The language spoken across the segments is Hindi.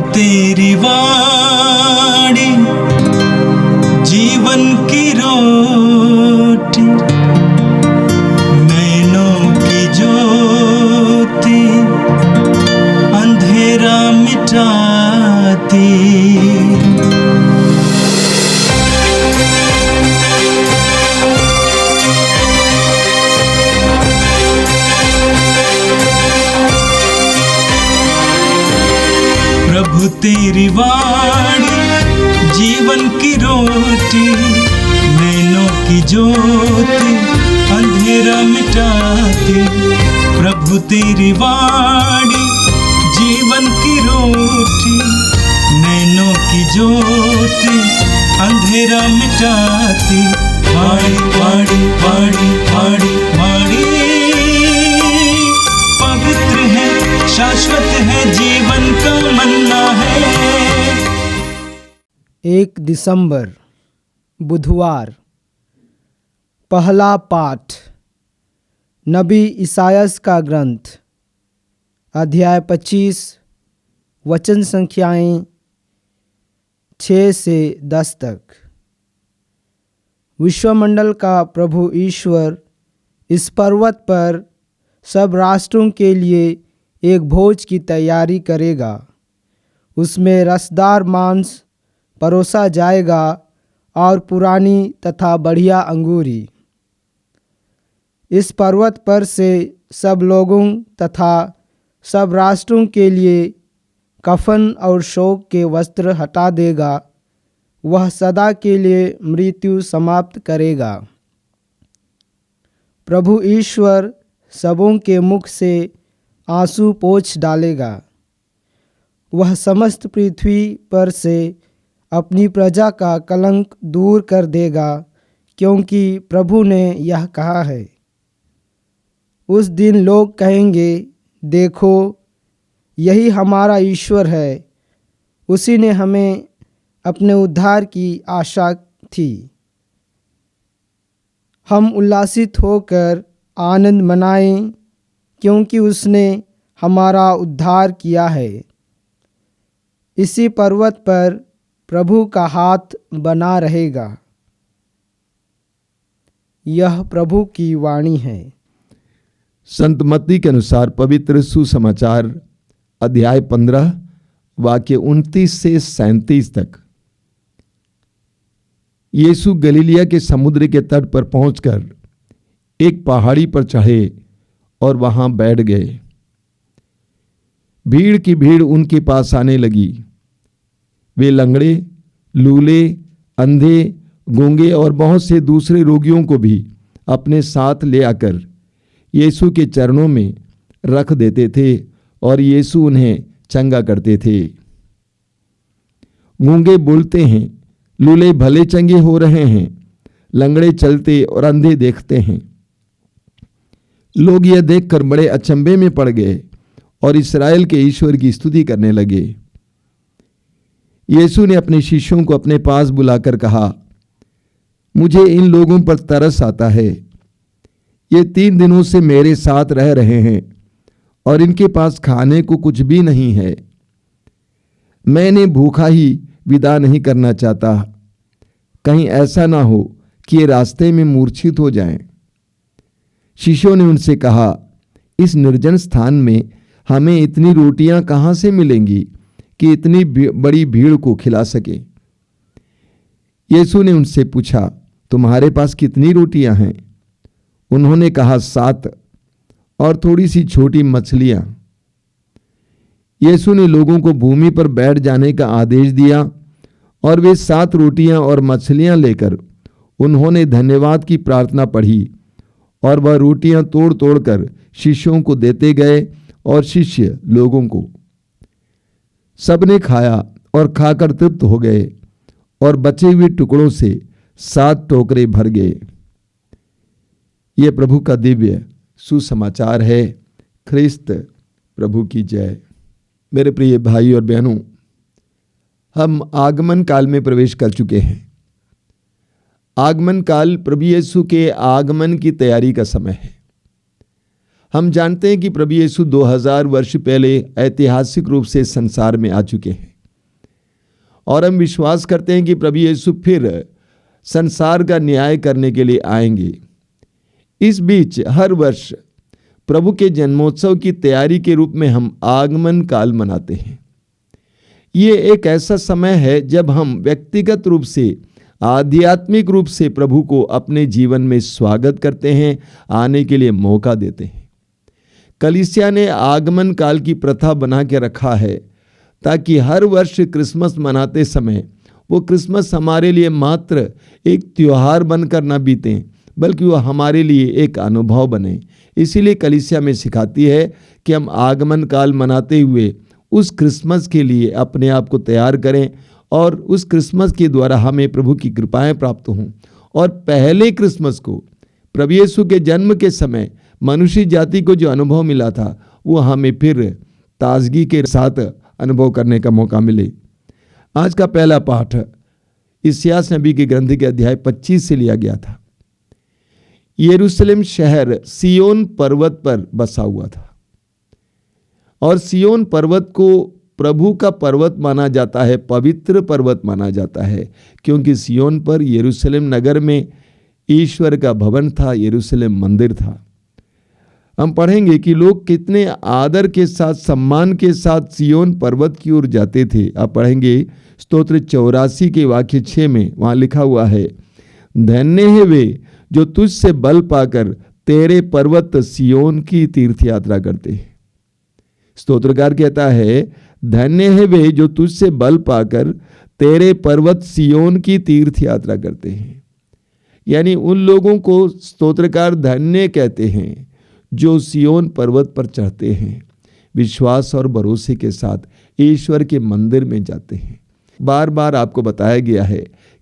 तेरी वाणी जीवन की रोटी, नैनों की ज्योति अंधेरा मिटाती। प्रभु तेरी वाणी जीवन की रोटी, नैनों की ज्योति अंधेरा मिटाती। प्रभु तेरी वाणी जीवन की रोटी, नैनों की ज्योति अंधेरा मिटाती। वाणी वाणी वाणी वाणी वाणी पवित्र है, शाश्वत है, जीवन का मन्ना है। 1 दिसंबर बुधवार। पहला पाठ नबी इसायास का ग्रंथ, अध्याय 25, वचन संख्याएं 6 से 10 तक। विश्वमंडल का प्रभु ईश्वर इस पर्वत पर सब राष्ट्रों के लिए एक भोज की तैयारी करेगा। उसमें रसदार मांस परोसा जाएगा और पुरानी तथा बढ़िया अंगूरी। इस पर्वत पर से सब लोगों तथा सब राष्ट्रों के लिए कफन और शोक के वस्त्र हटा देगा। वह सदा के लिए मृत्यु समाप्त करेगा। प्रभु ईश्वर सबों के मुख से आंसू पोंछ डालेगा। वह समस्त पृथ्वी पर से अपनी प्रजा का कलंक दूर कर देगा, क्योंकि प्रभु ने यह कहा है। उस दिन लोग कहेंगे, देखो, यही हमारा ईश्वर है। उसी ने हमें अपने उद्धार की आशा थी। हम उल्लासित होकर आनंद मनाएं, क्योंकि उसने हमारा उद्धार किया है। इसी पर्वत पर प्रभु का हाथ बना रहेगा। यह प्रभु की वाणी है। संत मत्ती के अनुसार पवित्र सुसमाचार अध्याय 15 वाक्य 29 से 37 तक। यीशु गलीलिया के समुद्र के तट पर पहुंचकर एक पहाड़ी पर चढ़े और वहां बैठ गए। भीड़ की भीड़ उनके पास आने लगी। वे लंगड़े, लूले, अंधे, गूंगे और बहुत से दूसरे रोगियों को भी अपने साथ ले आकर यीशु के चरणों में रख देते थे और यीशु उन्हें चंगा करते थे। गूंगे बोलते हैं, लूले भले चंगे हो रहे हैं, लंगड़े चलते और अंधे देखते हैं। लोग यह देखकर बड़े अचंभे में पड़ गए और इस्राएल के ईश्वर की स्तुति करने लगे। यीशु ने अपने शिष्यों को अपने पास बुलाकर कहा, मुझे इन लोगों पर तरस आता है। ये 3 दिनों से मेरे साथ रह रहे हैं और इनके पास खाने को कुछ भी नहीं है। मैं इन्हें भूखा ही विदा नहीं करना चाहता, कहीं ऐसा ना हो कि ये रास्ते में मूर्छित हो जाएं। शिष्यों ने उनसे कहा, इस निर्जन स्थान में हमें इतनी रोटियां कहां से मिलेंगी कि इतनी बड़ी भीड़ को खिला सके। यीशु ने उनसे पूछा, तुम्हारे पास कितनी रोटियां हैं? उन्होंने कहा, 7 और थोड़ी सी छोटी मछलियां। यीशु ने लोगों को भूमि पर बैठ जाने का आदेश दिया और वे 7 रोटियां और मछलियां लेकर उन्होंने धन्यवाद की प्रार्थना पढ़ी और वह रोटियां तोड़ तोड़ कर शिष्यों को देते गए और शिष्य लोगों को। सबने खाया और खाकर तृप्त हो गए और बचे हुए टुकड़ों से 7 टोकरे भर गए। यह प्रभु का दिव्य सुसमाचार है। ख्रिस्त प्रभु की जय। मेरे प्रिय भाई और बहनों, हम आगमन काल में प्रवेश कर चुके हैं। आगमन काल प्रभु यीशु के आगमन की तैयारी का समय है। हम जानते हैं कि प्रभु यीशु 2000 वर्ष पहले ऐतिहासिक रूप से संसार में आ चुके हैं। और हम विश्वास करते हैं कि प्रभु यीशु फिर संसार का न्याय करने के लिए आएंगे। इस बीच हर वर्ष प्रभु के जन्मोत्सव की तैयारी के रूप में हम आगमन काल मनाते हैं। ये एक ऐसा समय है जब हम व्यक्तिगत रूप से, आध्यात्मिक रूप से प्रभु को अपने जीवन में स्वागत करते हैं, आने के लिए मौका देते हैं। कलीसिया ने आगमन काल की प्रथा बना के रखा है ताकि हर वर्ष क्रिसमस मनाते समय वो क्रिसमस हमारे लिए मात्र एक त्योहार बनकर न बीते, बल्कि वो हमारे लिए एक अनुभव बने। इसीलिए कलीसिया में सिखाती है कि हम आगमन काल मनाते हुए उस क्रिसमस के लिए अपने आप को तैयार करें और उस क्रिसमस के द्वारा हमें प्रभु की कृपाएं प्राप्त हों। और पहले क्रिसमस को, प्रभु यीशु के जन्म के समय मनुष्य जाति को जो अनुभव मिला था, वो हमें फिर ताजगी के साथ अनुभव करने का मौका मिले। आज का पहला पाठ इस्यास नबी के ग्रंथ के अध्याय 25 से लिया गया था। यरूशलेम शहर सियोन पर्वत पर बसा हुआ था और सियोन पर्वत को प्रभु का पर्वत माना जाता है, पवित्र पर्वत माना जाता है, क्योंकि सियोन पर यरूशलेम नगर में ईश्वर का भवन था, यरूशलेम मंदिर था। हम पढ़ेंगे कि लोग कितने आदर के साथ, सम्मान के साथ सियोन पर्वत की ओर जाते थे। आप पढ़ेंगे स्तोत्र 84 के वाक्य 6 में, वहाँ लिखा हुआ है, धन्य है वे जो तुझसे बल पाकर तेरे पर्वत सियोन की तीर्थ यात्रा करते हैं। स्तोत्रकार कहता है, धन्य है वे जो तुझसे बल पाकर तेरे पर्वत सियोन की तीर्थ यात्रा करते हैं। यानी उन लोगों को स्तोत्रकार धन्य कहते हैं जो सियोन पर्वत पर चढ़ते हैं, विश्वास और भरोसे के साथ ईश्वर के मंदिर में जाते हैं। बार बार आपको बताया गया है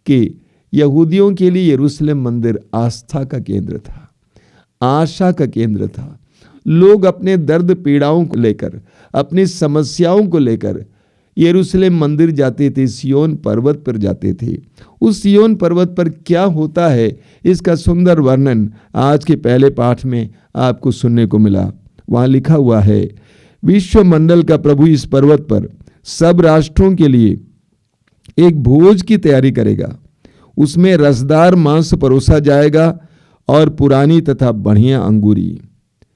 कि यहूदियों के लिए यरूशलेम मंदिर आस्था का केंद्र था, आशा का केंद्र था। लोग अपने दर्द पीड़ाओं को लेकर, अपनी समस्याओं को लेकर यरूशलेम मंदिर जाते थे, सियोन पर्वत पर जाते थे। उस सियोन पर्वत पर क्या होता है, इसका सुंदर वर्णन आज के पहले पाठ में आपको सुनने को मिला। वहाँ लिखा हुआ है, विश्व मंडल का प्रभु इस पर्वत पर सब राष्ट्रों के लिए एक भोज की तैयारी करेगा। उसमें रसदार मांस परोसा जाएगा और पुरानी तथा बढ़िया अंगूरी।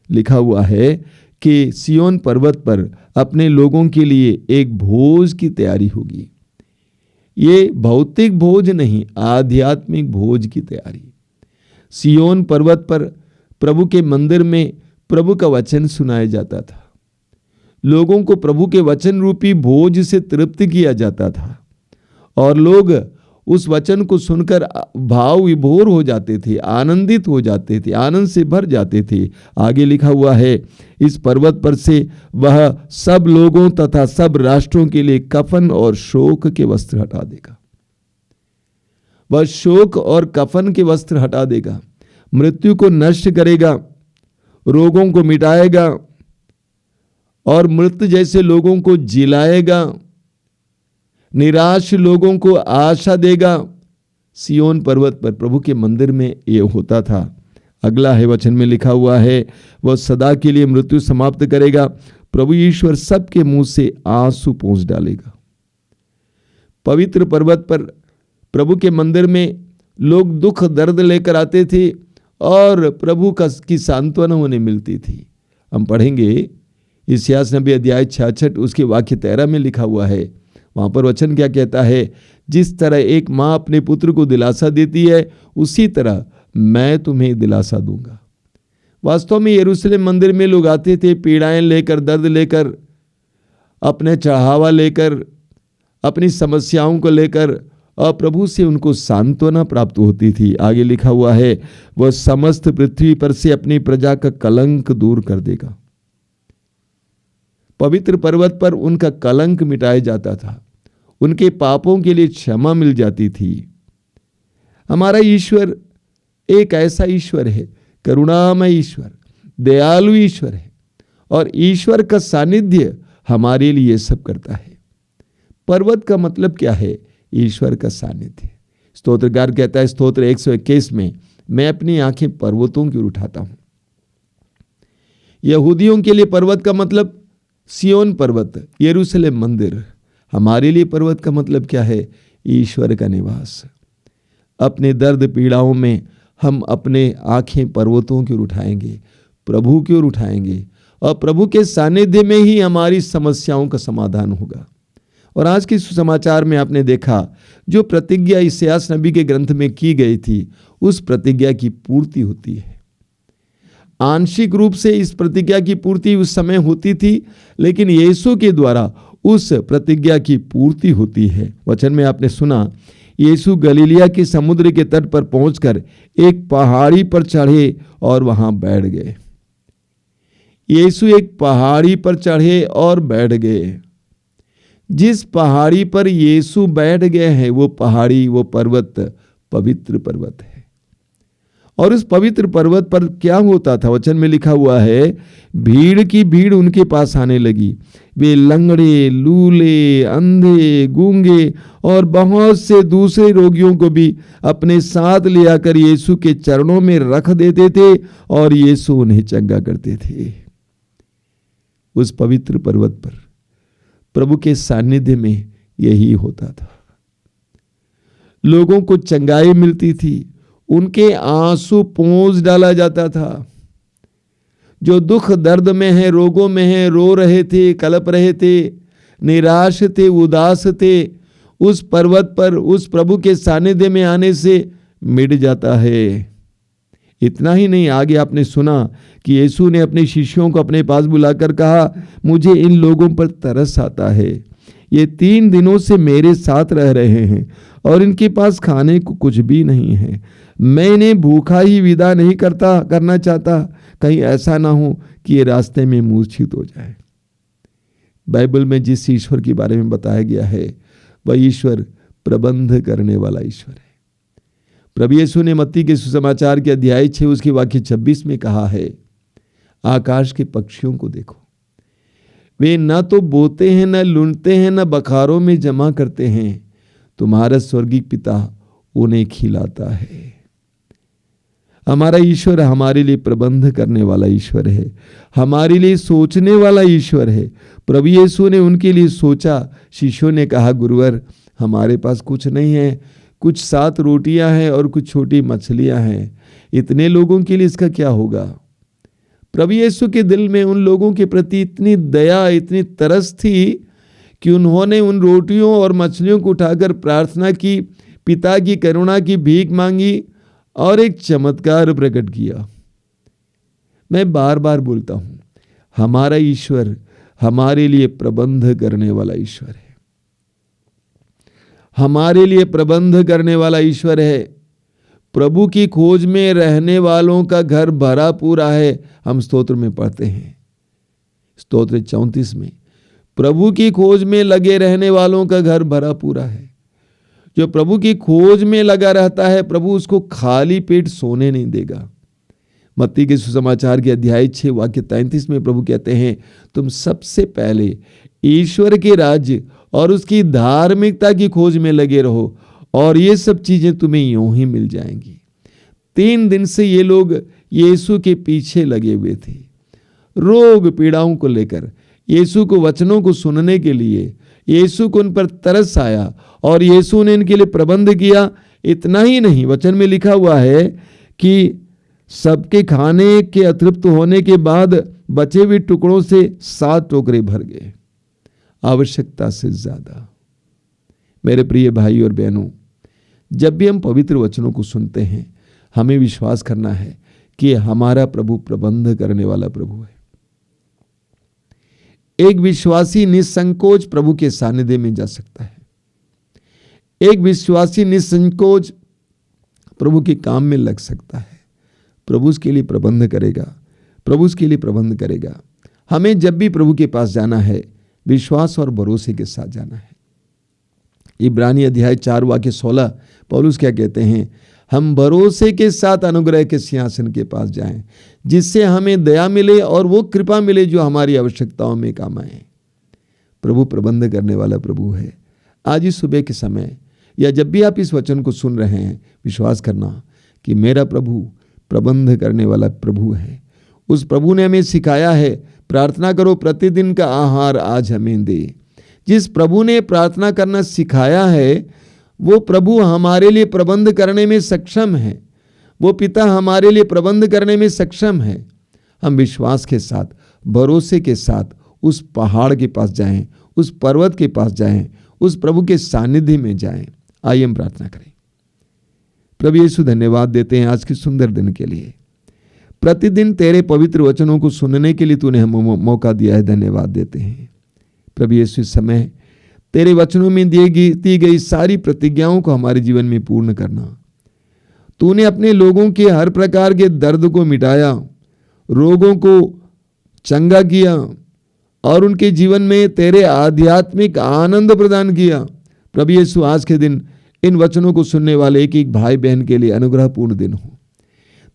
लिखा हुआ है कि सियोन पर्वत पर अपने लोगों के लिए एक भोज की तैयारी होगी। ये भौतिक भोज नहीं, आध्यात्मिक भोज की तैयारी। सियोन पर्वत पर प्रभु के मंदिर में प्रभु का वचन सुनाया जाता था। लोगों को प्रभु के वचन रूपी भोज से तृप्त किया जाता था और लोग उस वचन को सुनकर भाव विभोर हो जाते थे, आनंदित हो जाते थे, आनंद से भर जाते थे। आगे लिखा हुआ है, इस पर्वत पर से वह सब लोगों तथा सब राष्ट्रों के लिए कफन और शोक के वस्त्र हटा देगा। वह शोक और कफन के वस्त्र हटा देगा, मृत्यु को नष्ट करेगा, रोगों को मिटाएगा और मृत जैसे लोगों को जिलाएगा, निराश लोगों को आशा देगा। सियोन पर्वत पर प्रभु के मंदिर में ये होता था। अगला है वचन में लिखा हुआ है, वह सदा के लिए मृत्यु समाप्त करेगा, प्रभु ईश्वर सबके मुंह से आंसू पोंछ डालेगा। पवित्र पर्वत पर प्रभु के मंदिर में लोग दुख दर्द लेकर आते थे और प्रभु की सांत्वना उन्हें मिलती थी। हम पढ़ेंगे इस्यास नबी अध्याय 66 उसके वाक्य 13 में लिखा हुआ है। वहाँ पर वचन क्या कहता है, जिस तरह एक माँ अपने पुत्र को दिलासा देती है, उसी तरह मैं तुम्हें दिलासा दूंगा। वास्तव में यरूशलेम मंदिर में लोग आते थे पीड़ाएं लेकर, दर्द लेकर, अपने चढ़ावा लेकर, अपनी समस्याओं को लेकर, और प्रभु से उनको सांत्वना प्राप्त होती थी। आगे लिखा हुआ है, वह समस्त पृथ्वी पर से अपनी प्रजा का कलंक दूर कर देगा। पवित्र पर्वत पर उनका कलंक मिटाया जाता था, उनके पापों के लिए क्षमा मिल जाती थी। हमारा ईश्वर एक ऐसा ईश्वर है, करुणामय ईश्वर, दयालु ईश्वर है, और ईश्वर का सानिध्य हमारे लिए सब करता है। पर्वत का मतलब क्या है? ईश्वर का सानिध्य। स्तोत्रकार कहता है स्तोत्र 121 में, मैं अपनी आंखें पर्वतों की ओर उठाता हूं। यहूदियों के लिए पर्वत का मतलब सियोन पर्वत, यरूशलेम मंदिर, हमारे लिए पर्वत का मतलब क्या है? ईश्वर का निवास। अपने दर्द पीड़ाओं में हम अपने आंखें पर्वतों की ओर उठाएंगे, प्रभु की ओर उठाएंगे, और प्रभु के सानिध्य में ही हमारी समस्याओं का समाधान होगा। और आज के सुसमाचार में आपने देखा, जो प्रतिज्ञा इसायास नबी के ग्रंथ में की गई थी, उस प्रतिज्ञा की पूर्ति होती है। आंशिक रूप से इस प्रतिज्ञा की पूर्ति उस समय होती थी, लेकिन यीशु के द्वारा उस प्रतिज्ञा की पूर्ति होती है। वचन में आपने सुना, यीशु गलीलिया के समुद्र के तट पर पहुंचकर एक पहाड़ी पर चढ़े और वहां बैठ गए। यीशु एक पहाड़ी पर चढ़े और बैठ गए। जिस पहाड़ी पर यीशु बैठ गए हैं, वो पहाड़ी, वो पर्वत पवित्र पर्वत है। और उस पवित्र पर्वत पर क्या होता था? वचन में लिखा हुआ है, भीड़ की भीड़ उनके पास आने लगी। वे लंगड़े, लूले, अंधे, गूंगे और बहुत से दूसरे रोगियों को भी अपने साथ ले आकर यीशु के चरणों में रख देते थे और यीशु उन्हें चंगा करते थे। उस पवित्र पर्वत पर प्रभु के सानिध्य में यही होता था। लोगों को चंगाई मिलती थी, उनके आंसू पोंछ डाला जाता था। जो दुख दर्द में है, रोगों में है, रो रहे थे, कलप रहे थे, निराश थे, उदास थे, उस पर्वत पर उस प्रभु के सानिध्य में आने से मिट जाता है। इतना ही नहीं, आगे आपने सुना कि यीशु ने अपने शिष्यों को अपने पास बुलाकर कहा, मुझे इन लोगों पर तरस आता है। ये 3 दिनों से मेरे साथ रह रहे हैं और इनके पास खाने को कुछ भी नहीं है। मैं इन्हें भूखा ही विदा नहीं करना चाहता, कहीं ऐसा ना हो कि ये रास्ते में मूर्छित हो जाए। बाइबल में जिस ईश्वर के बारे में बताया गया है, वह ईश्वर प्रबंध करने वाला ईश्वर है। प्रभु यीशु ने मत्ती के सुसमाचार के अध्याय 6 उसके वाक्य 26 में कहा है, आकाश के पक्षियों को देखो, वे न तो बोते हैं, न लुनते हैं, न बखारों में जमा करते हैं, तुम्हारा स्वर्गीय पिता उन्हें खिलाता है। हमारा ईश्वर हमारे लिए प्रबंध करने वाला ईश्वर है, हमारे लिए सोचने वाला ईश्वर है। प्रभु यीशु ने उनके लिए सोचा। शिष्यों ने कहा, गुरुवर हमारे पास कुछ नहीं है, कुछ 7 रोटियां हैं और कुछ छोटी मछलियां हैं, इतने लोगों के लिए इसका क्या होगा? प्रभु यीशु के दिल में उन लोगों के प्रति इतनी दया, इतनी तरस थी कि उन्होंने उन रोटियों और मछलियों को उठाकर प्रार्थना की, पिता की करुणा की भीख मांगी और एक चमत्कार प्रकट किया। मैं बार बार बोलता हूं, हमारा ईश्वर हमारे लिए प्रबंध करने वाला ईश्वर है, हमारे लिए प्रबंध करने वाला ईश्वर है। प्रभु की खोज में रहने वालों का घर भरा पूरा है। हम स्तोत्र में पढ़ते हैं, स्तोत्र 34 में, प्रभु की खोज में लगे रहने वालों का घर भरा पूरा है। जो प्रभु की खोज में लगा रहता है, प्रभु उसको खाली पेट सोने नहीं देगा। मत्ती के सुसमाचार के अध्याय 6 वाक्य 33 में प्रभु कहते हैं, तुम सबसे पहले ईश्वर के राज्य और उसकी धार्मिकता की खोज में लगे रहो और ये सब चीजें तुम्हें यूं ही मिल जाएंगी। 3 दिन से ये लोग यीशु के पीछे लगे हुए थे, रोग पीड़ाओं को लेकर, यीशु को वचनों को सुनने के लिए। यीशु को उन पर तरस आया और यीशु ने इनके लिए प्रबंध किया। इतना ही नहीं, वचन में लिखा हुआ है कि सबके खाने के अतृप्त होने के बाद बचे हुए टुकड़ों से 7 टोकरे भर गए, आवश्यकता से ज्यादा। मेरे प्रिय भाई और बहनों, जब भी हम पवित्र वचनों को सुनते हैं, हमें विश्वास करना है कि हमारा प्रभु प्रबंध करने वाला प्रभु है। एक विश्वासी निसंकोच प्रभु के सानिध्य में जा सकता है। एक विश्वासी निसंकोच प्रभु के काम में लग सकता है। प्रभु उसके लिए प्रबंध करेगा, प्रभु उसके लिए प्रबंध करेगा। हमें जब भी प्रभु के पास जाना है, विश्वास और भरोसे के साथ जाना है। इब्रानी अध्याय 4 वाक्य 16 पौलुस क्या कहते हैं, हम भरोसे के साथ अनुग्रह के सिंहासन के पास जाएं, जिससे हमें दया मिले और वो कृपा मिले जो हमारी आवश्यकताओं में काम आए। प्रभु प्रबंध करने वाला प्रभु है। आज इस सुबह के समय या जब भी आप इस वचन को सुन रहे हैं, विश्वास करना कि मेरा प्रभु प्रबंध करने वाला प्रभु है। उस प्रभु ने हमें सिखाया है, प्रार्थना करो, प्रतिदिन का आहार आज हमें दे। जिस प्रभु ने प्रार्थना करना सिखाया है वो प्रभु हमारे लिए प्रबंध करने में सक्षम है, वो पिता हमारे लिए प्रबंध करने में सक्षम है। हम विश्वास के साथ, भरोसे के साथ उस पहाड़ के पास जाएं, उस पर्वत के पास जाएं, उस प्रभु के सानिध्य में जाएं। आइए हम प्रार्थना करें। प्रभु यीशु, धन्यवाद देते हैं आज के सुंदर दिन के लिए। प्रतिदिन तेरे पवित्र वचनों को सुनने के लिए तूने हमें मौका दिया है, धन्यवाद देते हैं। प्रभु यीशु, इस समय तेरे वचनों में दी गई सारी प्रतिज्ञाओं को हमारे जीवन में पूर्ण करना। तूने अपने लोगों के हर प्रकार के दर्द को मिटाया, रोगों को चंगा किया और उनके जीवन में तेरे आध्यात्मिक आनंद प्रदान किया। प्रभु यीशु, आज के दिन इन वचनों को सुनने वाले एक एक भाई बहन के लिए अनुग्रहपूर्ण दिन हो।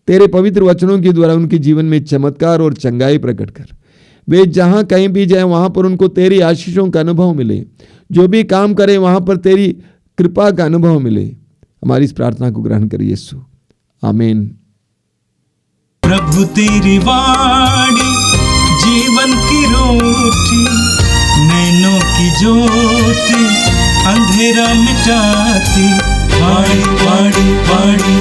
तेरे पवित्र वचनों के द्वारा उनके जीवन में चमत्कार और चंगाई प्रकट कर। वे जहां कहीं भी जाए वहां पर उनको तेरी आशीषों का अनुभव मिले। जो भी काम करें वहां पर तेरी कृपा का अनुभव मिले। हमारी इस प्रार्थना को ग्रहण करिए यीशु, आमीन। प्रभु तेरी वाणी जीवन की रोटी, नैनों की ज्योति अंधेरा मिटाती। वाणी वाणी वाणी